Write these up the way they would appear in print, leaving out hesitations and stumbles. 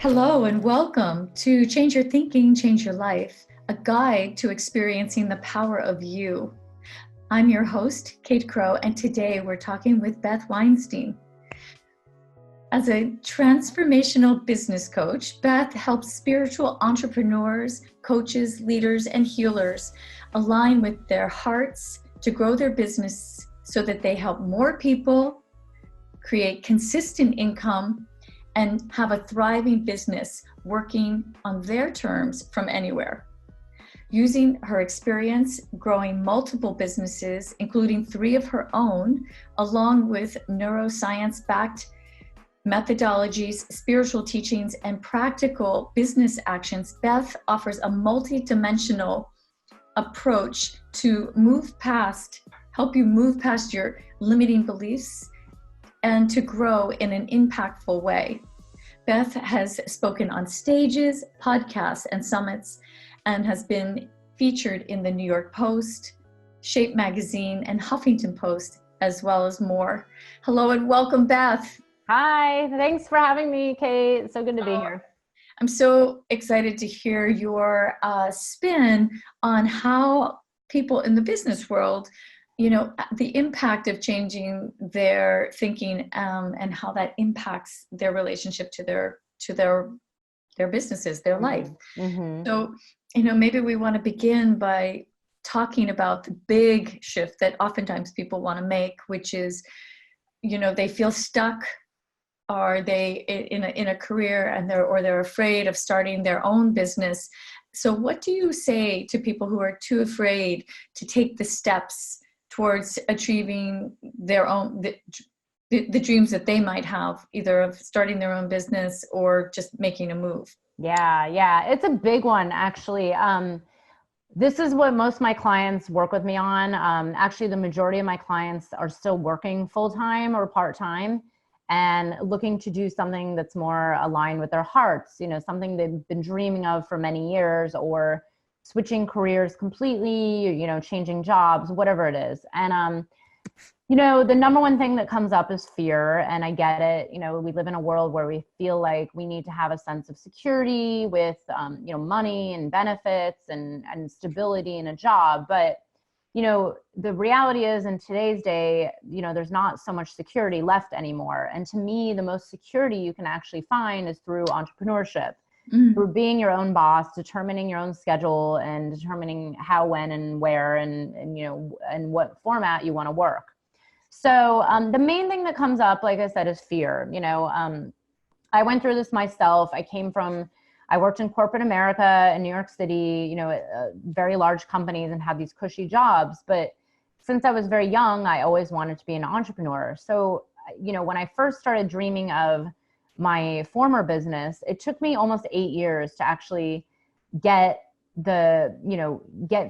Hello and welcome to Change Your Thinking, Change Your Life, a guide to experiencing the power of you. I'm your host, Kate Crow, and today we're talking with Beth Weinstein. As a transformational business coach, Beth helps spiritual entrepreneurs, coaches, leaders, and healers align with their hearts to grow their business so that they help more people create consistent income and have a thriving business working on their terms from anywhere. Using her experience growing multiple businesses, including 3 of her own, along with neuroscience-backed methodologies, spiritual teachings, and practical business actions, Beth offers a multi-dimensional approach to help you move past your limiting beliefs and to grow in an impactful way. Beth has spoken on stages, podcasts, and summits, and has been featured in the New York Post, Shape Magazine, and Huffington Post, as well as more. Hello and welcome, Beth. Hi, thanks for having me, Kate. So good to be here. I'm so excited to hear your spin on how people in the business world, the impact of changing their thinking and how that impacts their relationship to their businesses, their life. Mm-hmm. So, maybe we want to begin by talking about the big shift that oftentimes people want to make, which is, they feel stuck, or they in a career and they're afraid of starting their own business. So what do you say to people who are too afraid to take the steps towards achieving their own, the dreams that they might have, either of starting their own business or just making a move? Yeah. It's a big one, actually. This is what most of my clients work with me on. Actually, the majority of my clients are still working full-time or part-time and looking to do something that's more aligned with their hearts, something they've been dreaming of for many years, or switching careers completely, changing jobs, whatever it is. And, the number one thing that comes up is fear. And I get it. We live in a world where we feel like we need to have a sense of security with, money and benefits and stability in a job. But, the reality is in today's day, there's not so much security left anymore. And to me, the most security you can actually find is through entrepreneurship. Through being your own boss, determining your own schedule and determining how, when, and where, and what format you want to work. So the main thing that comes up, like I said, is fear. I went through this myself. I worked in corporate America in New York City, very large companies, and had these cushy jobs. But since I was very young, I always wanted to be an entrepreneur. So, when I first started dreaming of my former business, it took me almost 8 years to actually get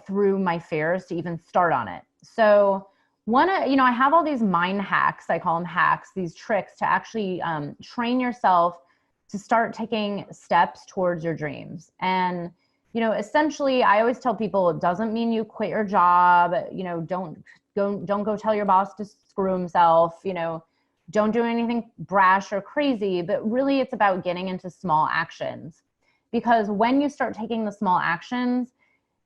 through my fears to even start on it. So I have all these mind hacks, I call them hacks, these tricks to actually train yourself to start taking steps towards your dreams. And, essentially, I always tell people, it doesn't mean you quit your job. Don't go tell your boss to screw himself, don't do anything brash or crazy, but really it's about getting into small actions. Because when you start taking the small actions,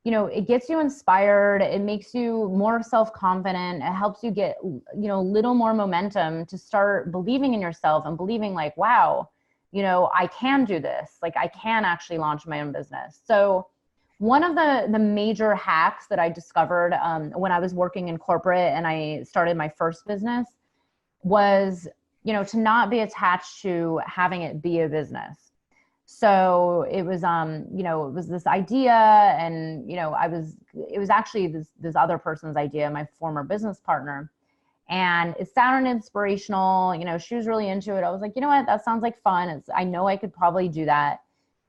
it gets you inspired. It makes you more self-confident. It helps you get, a little more momentum to start believing in yourself and believing like, wow, I can do this. Like, I can actually launch my own business. So one of the major hacks that I discovered when I was working in corporate and I started my first business was, to not be attached to having it be a business. So it was, it was this idea, and, it was actually this other person's idea, my former business partner. And it sounded inspirational. She was really into it. I was like, you know what, that sounds like fun. I know I could probably do that.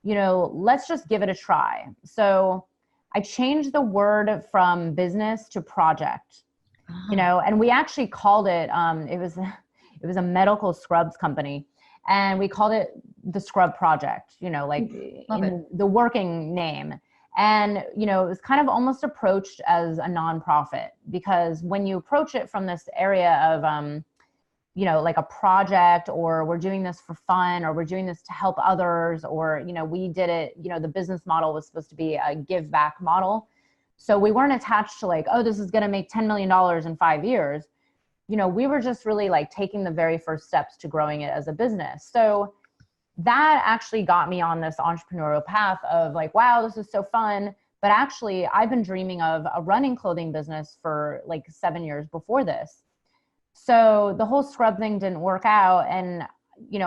Let's just give it a try. So I changed the word from business to project, and we actually called it, it was a medical scrubs company. And we called it the Scrub Project, the working name. And, it was kind of almost approached as a nonprofit, because when you approach it from this area of, like a project, or we're doing this for fun, or we're doing this to help others, or, we did it, the business model was supposed to be a give back model. So we weren't attached to like, oh, this is going to make $10 million in 5 years. We were just really like taking the very first steps to growing it as a business. So that actually got me on this entrepreneurial path of like, wow, this is so fun. But actually, I've been dreaming of a running clothing business for like 7 years before this. So the whole scrub thing didn't work out. And,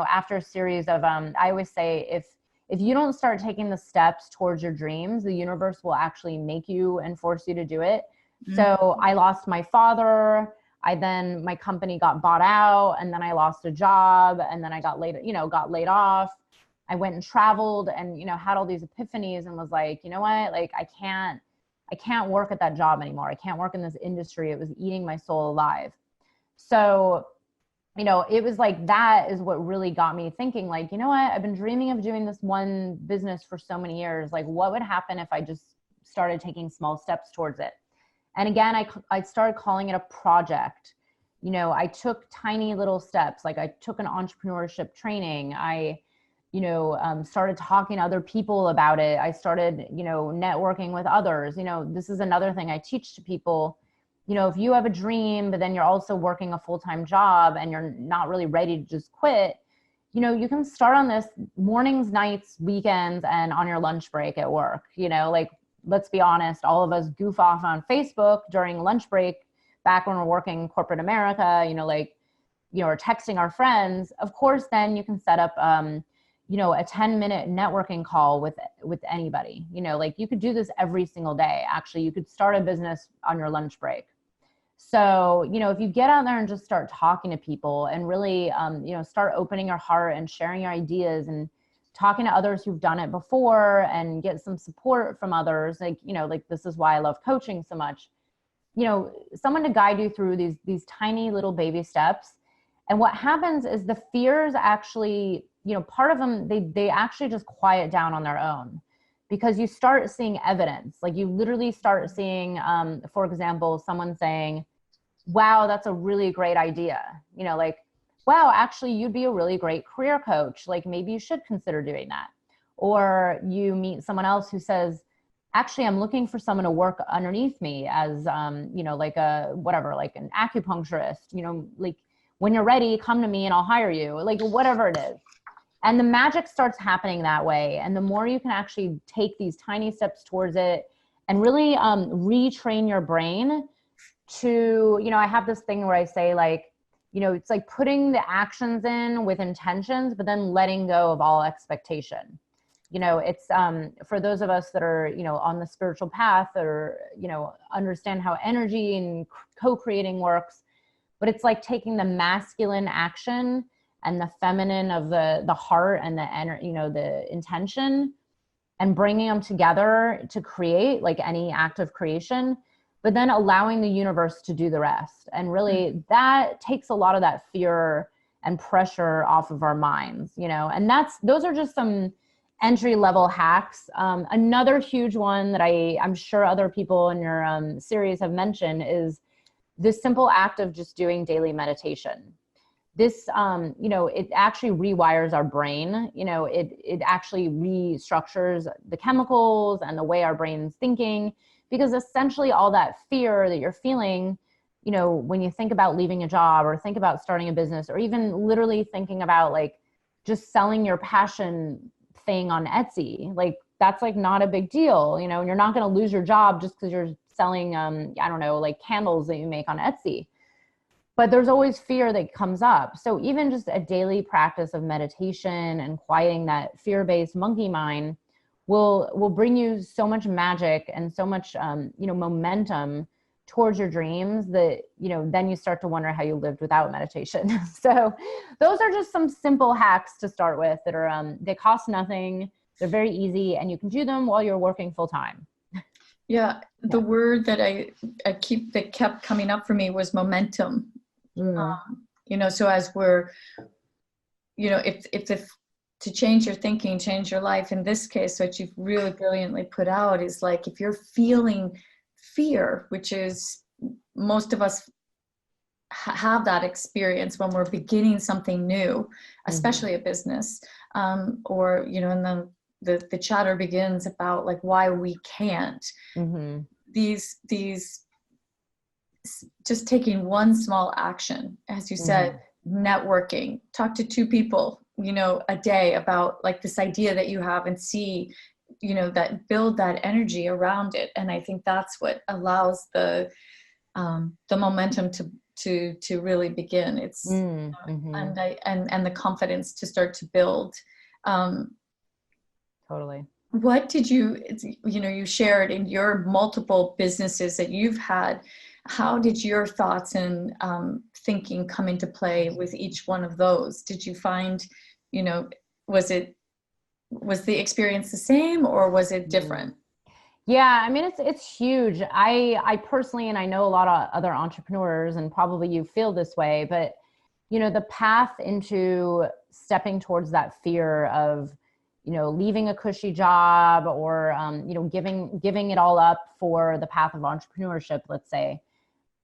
after a series of, I always say, if you don't start taking the steps towards your dreams, the universe will actually make you and force you to do it. Mm-hmm. So I lost my father. My company got bought out, and then I lost a job, and then I got laid off. I went and traveled and, had all these epiphanies and was like, you know what, like I can't work at that job anymore. I can't work in this industry. It was eating my soul alive. So, it was like, that is what really got me thinking like, you know what, I've been dreaming of doing this one business for so many years. Like, what would happen if I just started taking small steps towards it? And again, I started calling it a project. I took tiny little steps. Like I took an entrepreneurship training. I, started talking to other people about it. I started, networking with others. This is another thing I teach to people. If you have a dream, but then you're also working a full-time job and you're not really ready to just quit, you can start on this mornings, nights, weekends, and on your lunch break at work. Like, let's be honest, all of us goof off on Facebook during lunch break back when we're working in corporate America, or texting our friends. Of course, then you can set up, a 10-minute networking call with anybody. Like you could do this every single day. Actually, you could start a business on your lunch break. So, if you get out there and just start talking to people and really, start opening your heart and sharing your ideas and talking to others who've done it before and get some support from others, like this is why I love coaching so much, someone to guide you through these tiny little baby steps. And what happens is the fears actually, part of them, they actually just quiet down on their own, because you start seeing evidence. Like you literally start seeing, for example, someone saying, wow, that's a really great idea. Like, wow, actually you'd be a really great career coach. Like maybe you should consider doing that. Or you meet someone else who says, actually, I'm looking for someone to work underneath me as, like like an acupuncturist, like when you're ready, come to me and I'll hire you, like whatever it is. And the magic starts happening that way. And the more you can actually take these tiny steps towards it and really retrain your brain to, I have this thing where I say like, it's like putting the actions in with intentions, but then letting go of all expectation. It's for those of us that are, on the spiritual path or, understand how energy and co-creating works, but it's like taking the masculine action and the feminine of the heart and the intention and bringing them together to create like any act of creation, but then allowing the universe to do the rest. And really that takes a lot of that fear and pressure off of our minds, and those are just some entry level hacks. Another huge one that I'm sure other people in your series have mentioned is this simple act of just doing daily meditation. This, it actually rewires our brain. It actually restructures the chemicals and the way our brain's thinking, because essentially all that fear that you're feeling, when you think about leaving a job or think about starting a business, or even literally thinking about like just selling your passion thing on Etsy, like that's like not a big deal, and you're not going to lose your job just because you're selling, like candles that you make on Etsy. But there's always fear that comes up. So even just a daily practice of meditation and quieting that fear-based monkey mind will bring you so much magic and so much, momentum towards your dreams that, then you start to wonder how you lived without meditation. So those are just some simple hacks to start with that are, they cost nothing. They're very easy and you can do them while you're working full time. Yeah. The word that that kept coming up for me was momentum. So as we're, if to change your thinking, change your life, in this case, what you've really brilliantly put out is like, if you're feeling fear, which is most of us have that experience when we're beginning something new, especially a business, or, you know, and then the chatter begins about like why we can't. These just taking one small action, as you said, networking, talk to two people, you know, a day about like this idea that you have, and see, you know, that build that energy around it. And I think that's what allows the momentum to really begin. It's and the confidence to start to build. Totally. What did you know, you shared in your multiple businesses that you've had, how did your thoughts and thinking come into play with each one of those? Did you find, you know, was the experience the same, or was it different? Yeah, I mean, it's huge. I personally, and I know a lot of other entrepreneurs, and probably you feel this way, but you know, the path into stepping towards that fear of, you know, leaving a cushy job, or you know, giving it all up for the path of entrepreneurship, let's say,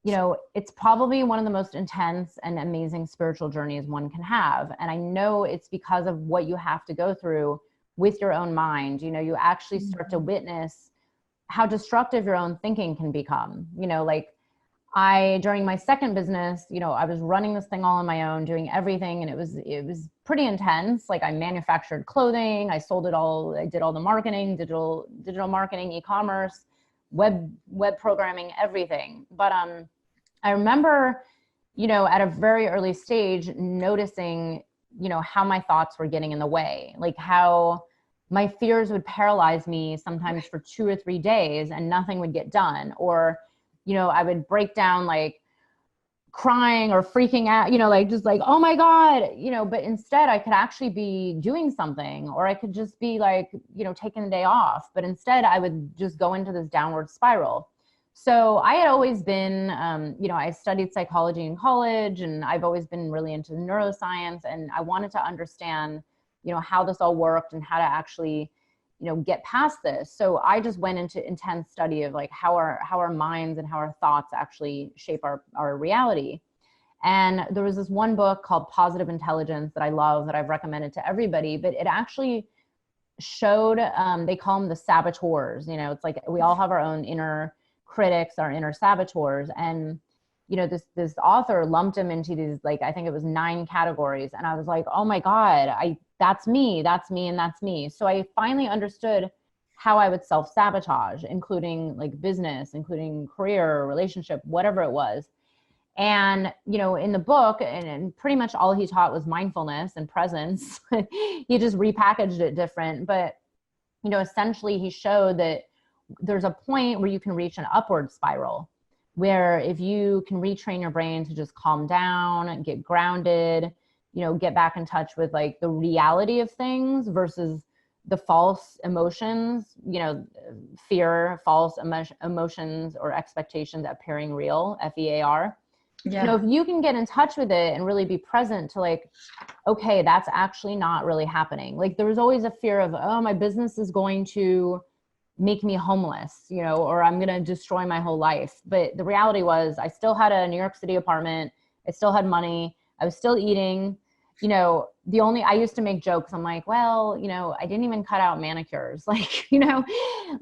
you know, it's probably one of the most intense and amazing spiritual journeys one can have. And I know it's because of what you have to go through with your own mind. You know, you actually start to witness how destructive your own thinking can become. You know, like during my second business, you know, I was running this thing all on my own, doing everything. And it was pretty intense. Like I manufactured clothing, I sold it all. I did all the marketing, digital marketing, e-commerce, web programming, everything. But I remember, you know, at a very early stage, noticing, you know, how my thoughts were getting in the way, like how my fears would paralyze me sometimes for 2 or 3 days and nothing would get done. Or, you know, I would break down like crying or freaking out, you know, like just like, oh my God, you know, but instead I could actually be doing something, or I could just be like, you know, taking the day off. But instead I would just go into this downward spiral. So I had always been, you know, I studied psychology in college, and I've always been really into neuroscience, and I wanted to understand, you know, how this all worked and how to actually, you know, get past this. So I just went into intense study of like how our minds and how our thoughts actually shape our reality. And there was this one book called Positive Intelligence that I love, that I've recommended to everybody, but it actually showed, they call them the saboteurs. You know, it's like we all have our own inner critics, our inner saboteurs. And, you know, this author lumped them into these, like, I think it was 9 categories. And I was like, oh my God, that's me, and that's me. So I finally understood how I would self-sabotage, including like business, including career, relationship, whatever it was. And, you know, in the book, and pretty much all he taught was mindfulness and presence. He just repackaged it different. But, you know, essentially he showed that there's a point where you can reach an upward spiral, where if you can retrain your brain to just calm down and get grounded, you know, get back in touch with like the reality of things versus the false emotions, you know, fear, false emotions or expectations appearing real, FEAR. Yeah. You know, if you can get in touch with it and really be present to like, okay, that's actually not really happening. Like there was always a fear of, oh, my business is going to make me homeless, you know, or I'm going to destroy my whole life. But the reality was I still had a New York City apartment. I still had money. I was still eating, you know, I used to make jokes. I'm like, well, you know, I didn't even cut out manicures. Like, you know,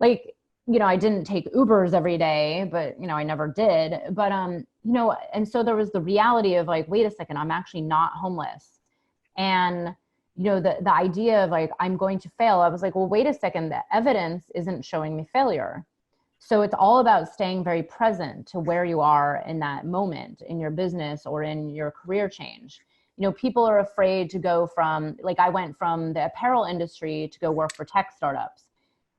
I didn't take Ubers every day, but, you know, I never did. But, you know, and so there was the reality of like, wait a second, I'm actually not homeless. And, you know, the idea of like, I'm going to fail. I was like, well, wait a second, the evidence isn't showing me failure. So it's all about staying very present to where you are in that moment in your business or in your career change. You know, people are afraid to go from, like, I went from the apparel industry to go work for tech startups,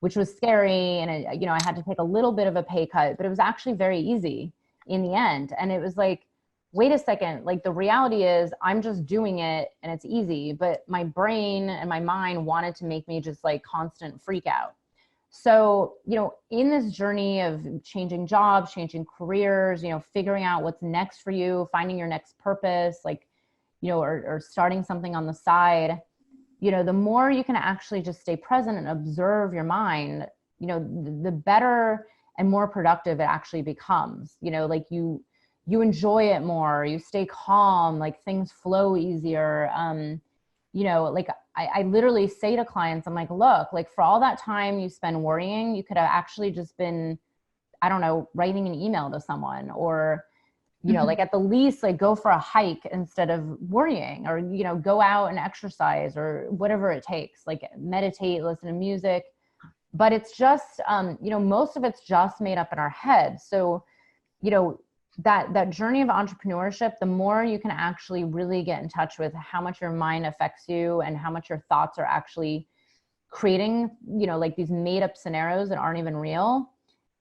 which was scary. And, you know, I had to take a little bit of a pay cut, but it was actually very easy in the end. And it was like, wait a second, like the reality is I'm just doing it and it's easy, but my brain and my mind wanted to make me just like constant freak out. So, you know, in this journey of changing jobs, changing careers, you know, figuring out what's next for you, finding your next purpose, like, you know, or starting something on the side, you know, the more you can actually just stay present and observe your mind, you know, the better and more productive it actually becomes. You know, like you you enjoy it more, you stay calm, like things flow easier. You know, like I literally say to clients, I'm like, look, like for all that time you spend worrying, you could have actually just been, I don't know, writing an email to someone, or, you know, like at the least, like go for a hike instead of worrying, or, you know, go out and exercise or whatever it takes, like meditate, listen to music. But it's just, you know, most of it's just made up in our head. So, you know, that journey of entrepreneurship, the more you can actually really get in touch with how much your mind affects you and how much your thoughts are actually creating, you know, like these made up scenarios that aren't even real,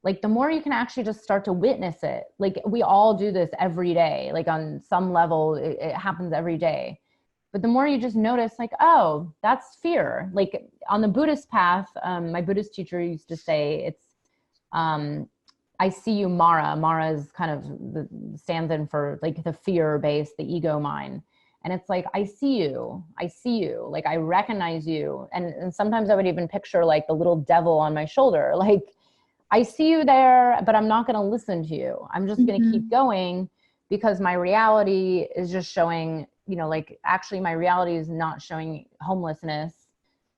like the more you can actually just start to witness it. Like we all do this every day, like on some level, it happens every day. But the more you just notice, like, oh, that's fear. Like on the Buddhist path, my Buddhist teacher used to say, it's, I see you, Mara. Mara is kind of stands in for like the fear base, the ego mind. And it's like, I see you, like I recognize you. And sometimes I would even picture like the little devil on my shoulder. Like, I see you there, but I'm not going to listen to you. I'm just going to keep going because my reality is just showing, you know, like actually my reality is not showing homelessness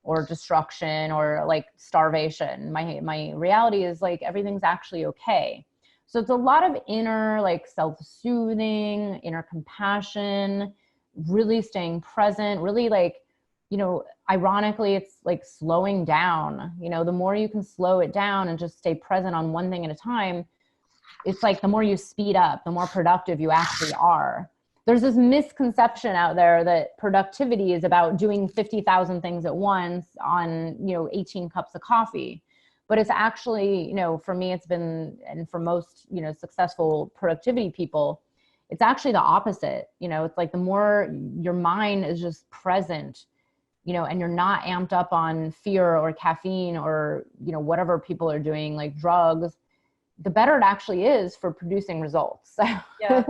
or destruction or like starvation. My reality is like everything's actually okay. So it's a lot of inner like self-soothing, inner compassion, really staying present, really like, you know, ironically, it's like slowing down. You know, the more you can slow it down and just stay present on one thing at a time, it's like the more you speed up, the more productive you actually are. There's this misconception out there that productivity is about doing 50,000 things at once on, you know, 18 cups of coffee. But it's actually, you know, for me, it's been, and for most, you know, successful productivity people, it's actually the opposite. You know, it's like the more your mind is just present, you know, and you're not amped up on fear or caffeine or, you know, whatever people are doing, like drugs, the better it actually is for producing results. Yeah.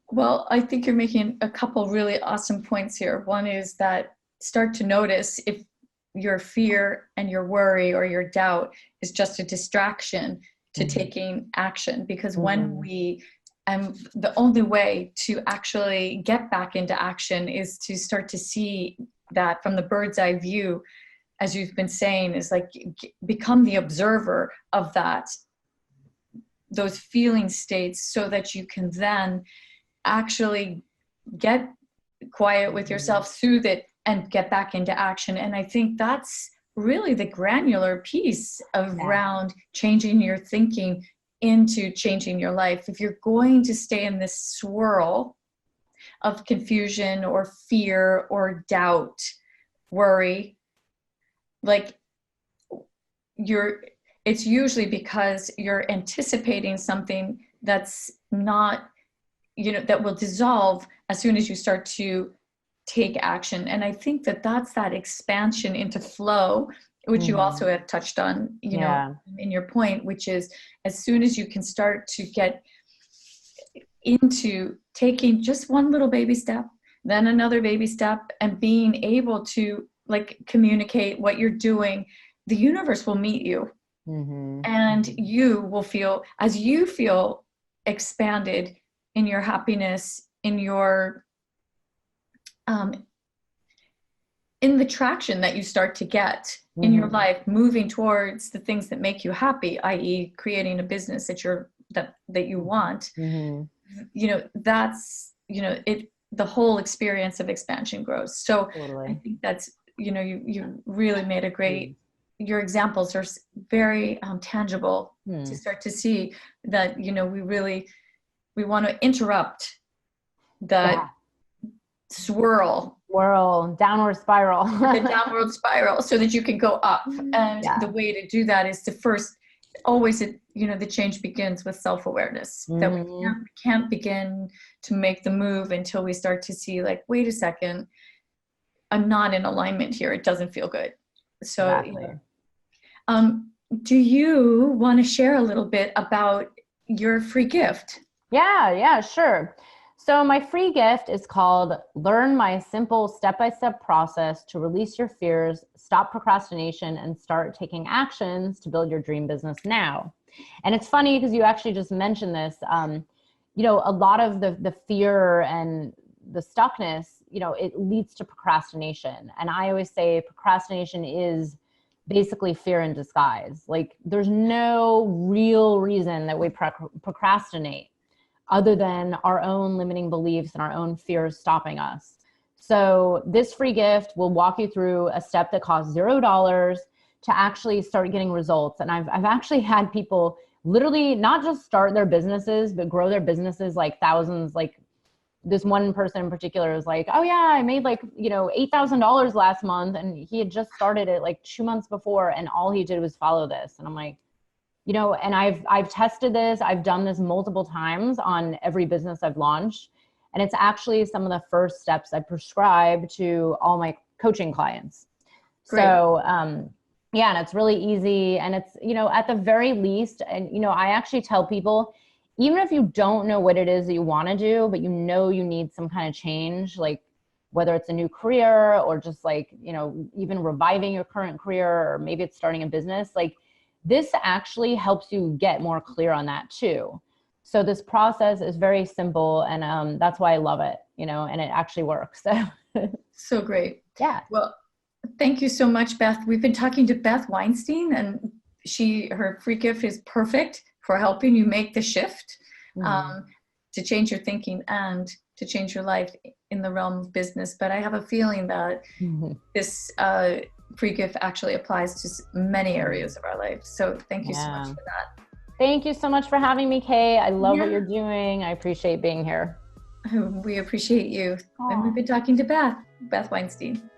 Well, I think you're making a couple really awesome points here. One is that start to notice if your fear and your worry or your doubt is just a distraction to taking action. Because when we, and the only way to actually get back into action is to start to see that from the bird's eye view, as you've been saying, is like become the observer of that, those feeling states, so that you can then actually get quiet with yourself, soothe it, and get back into action. And I think that's really the granular piece around changing your thinking into changing your life. If you're going to stay in this swirl of confusion or fear or doubt, worry, like it's usually because you're anticipating something that's not, you know, that will dissolve as soon as you start to take action. And I think that that's that expansion into flow, which you also have touched on, you know, in your point, which is as soon as you can start to get into taking just one little baby step, then another baby step, and being able to like communicate what you're doing, the universe will meet you. And you will feel, as you feel expanded in your happiness, in your in the traction that you start to get in your life, moving towards the things that make you happy, i.e. creating a business that you want, you know, that's, you know, the whole experience of expansion grows. So I think that's, you know, you really made a great, your examples are very tangible to start to see that, you know, we want to interrupt that downward spiral, the downward spiral, so that you can go up. And the way to do that is to first always, you know, the change begins with self-awareness, that we can't begin to make the move until we start to see, like, wait a second, I'm not in alignment here. It doesn't feel good. So, you know, do you want to share a little bit about your free gift? Yeah, sure. So my free gift is called Learn My Simple Step-by-Step Process to Release Your Fears, Stop Procrastination, and Start Taking Actions to Build Your Dream Business Now. And it's funny because you actually just mentioned this. a lot of the fear and the stuckness, it leads to procrastination. And I always say procrastination is basically fear in disguise. Like there's no real reason that we procrastinate other than our own limiting beliefs and our own fears stopping us. So this free gift will walk you through a step that costs $0 to actually start getting results. And I've actually had people literally not just start their businesses, but grow their businesses like thousands. Like this one person in particular was like, oh yeah, I made like, $8,000 last month. And he had just started it like 2 months before. And all he did was follow this. And I'm like, and I've tested this. I've done this multiple times on every business I've launched. And it's actually some of the first steps I prescribe to all my coaching clients. Great. So, yeah, and it's really easy. And it's, at the very least, and, I actually tell people, even if you don't know what it is that you want to do, but you need some kind of change, like whether it's a new career or just like, even reviving your current career, or maybe it's starting a business, like this actually helps you get more clear on that too. So this process is very simple, and that's why I love it, and it actually works. So great. Yeah. Well, thank you so much, Beth. We've been talking to Beth Weinstein, and her free gift is perfect for helping you make the shift to change your thinking and to change your life in the realm of business. But I have a feeling that this free gift actually applies to many areas of our life. So thank you so much for that. Thank you so much for having me, Kay. I love what you're doing. I appreciate being here. We appreciate you. Aww. And we've been talking to Beth Weinstein.